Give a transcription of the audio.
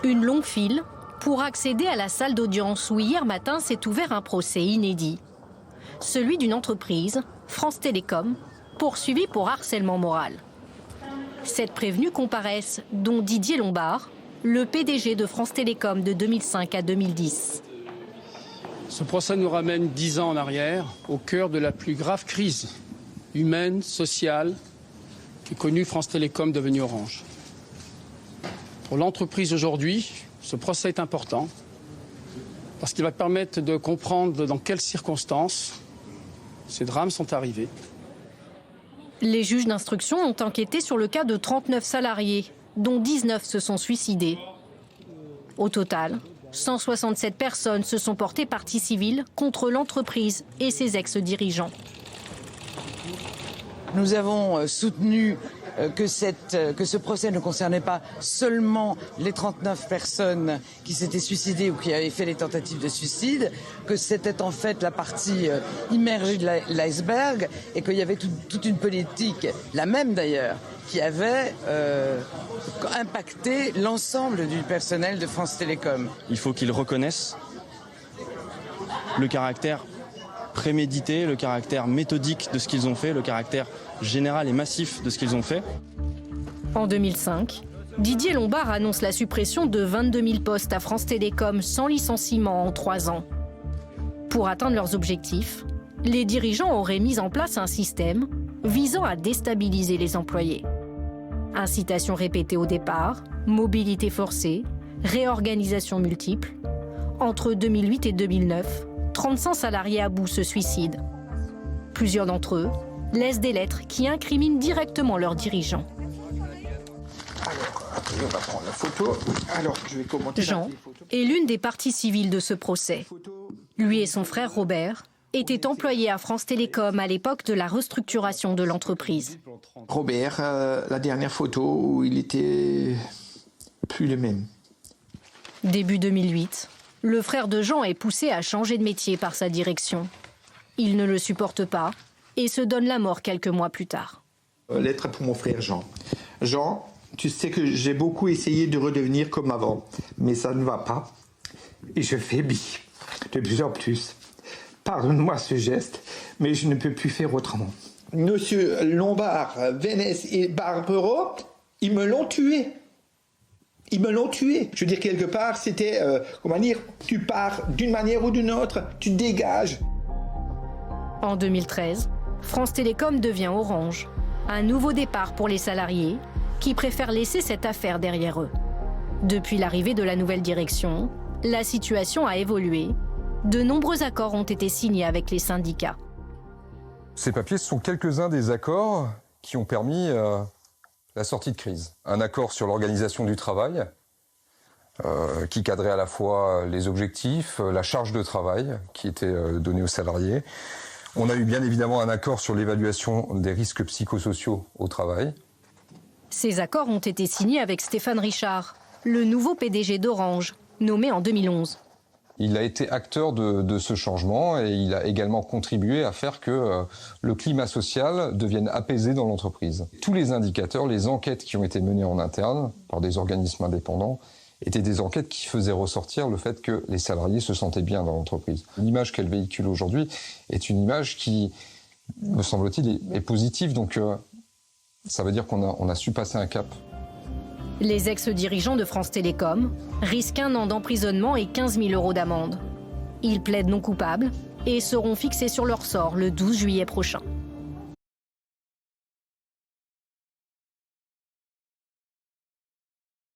Une longue file pour accéder à la salle d'audience où hier matin s'est ouvert un procès inédit. Celui d'une entreprise, France Télécom, poursuivie pour harcèlement moral. 7 prévenus comparaissent, dont Didier Lombard, le PDG de France Télécom de 2005 à 2010. Ce procès nous ramène 10 ans en arrière, au cœur de la plus grave crise humaine, sociale, qu'ait connue France Télécom devenue Orange. Pour l'entreprise aujourd'hui, ce procès est important parce qu'il va permettre de comprendre dans quelles circonstances ces drames sont arrivés. Les juges d'instruction ont enquêté sur le cas de 39 salariés, dont 19 se sont suicidés. Au total, 167 personnes se sont portées partie civile contre l'entreprise et ses ex-dirigeants. Nous avons soutenu que ce procès ne concernait pas seulement les 39 personnes qui s'étaient suicidées ou qui avaient fait des tentatives de suicide, que c'était en fait la partie immergée de l'iceberg et qu'il y avait toute une politique, la même d'ailleurs, qui avait impacté l'ensemble du personnel de France Télécom. Il faut qu'ils reconnaissent le caractère prémédité, le caractère méthodique de ce qu'ils ont fait, le caractère général et massif de ce qu'ils ont fait. En 2005, Didier Lombard annonce la suppression de 22 000 postes à France Télécom sans licenciement en 3 ans. Pour atteindre leurs objectifs, les dirigeants auraient mis en place un système visant à déstabiliser les employés. Incitation répétée au départ, mobilité forcée, réorganisation multiple. Entre 2008 et 2009, 35 salariés à bout se suicident. Plusieurs d'entre eux laissent des lettres qui incriminent directement leurs dirigeants. On va prendre la photo. Alors, je vais commenter. Jean est l'une des parties civiles de ce procès. Lui et son frère Robert étaient employés à France Télécom à l'époque de la restructuration de l'entreprise. Robert, la dernière photo où il était plus le même. Début 2008, le frère de Jean est poussé à changer de métier par sa direction. Il ne le supporte pas et se donne la mort quelques mois plus tard. Lettre pour mon frère Jean. Jean, tu sais que j'ai beaucoup essayé de redevenir comme avant, mais ça ne va pas. Et je faiblis de plus en plus. Pardonne-moi ce geste, mais je ne peux plus faire autrement. Monsieur Lombard, Vénès et Barbero, ils me l'ont tué. Ils me l'ont tué. Je veux dire, quelque part, c'était, comment dire, tu pars d'une manière ou d'une autre, tu dégages. En 2013, France Télécom devient Orange. Un nouveau départ pour les salariés qui préfèrent laisser cette affaire derrière eux. Depuis l'arrivée de la nouvelle direction, la situation a évolué. De nombreux accords ont été signés avec les syndicats. Ces papiers sont quelques-uns des accords qui ont permis la sortie de crise. Un accord sur l'organisation du travail, qui cadrait à la fois les objectifs, la charge de travail qui était donnée aux salariés. On a eu bien évidemment un accord sur l'évaluation des risques psychosociaux au travail. Ces accords ont été signés avec Stéphane Richard, le nouveau PDG d'Orange, nommé en 2011. Il a été acteur de ce changement et il a également contribué à faire que le climat social devienne apaisé dans l'entreprise. Tous les indicateurs, les enquêtes qui ont été menées en interne par des organismes indépendants étaient des enquêtes qui faisaient ressortir le fait que les salariés se sentaient bien dans l'entreprise. L'image qu'elle véhicule aujourd'hui est une image qui, me semble-t-il, est positive. Donc ça veut dire qu'on a su passer un cap. Les ex-dirigeants de France Télécom risquent 1 an d'emprisonnement et 15 000 € d'amende. Ils plaident non coupables et seront fixés sur leur sort le 12 juillet prochain.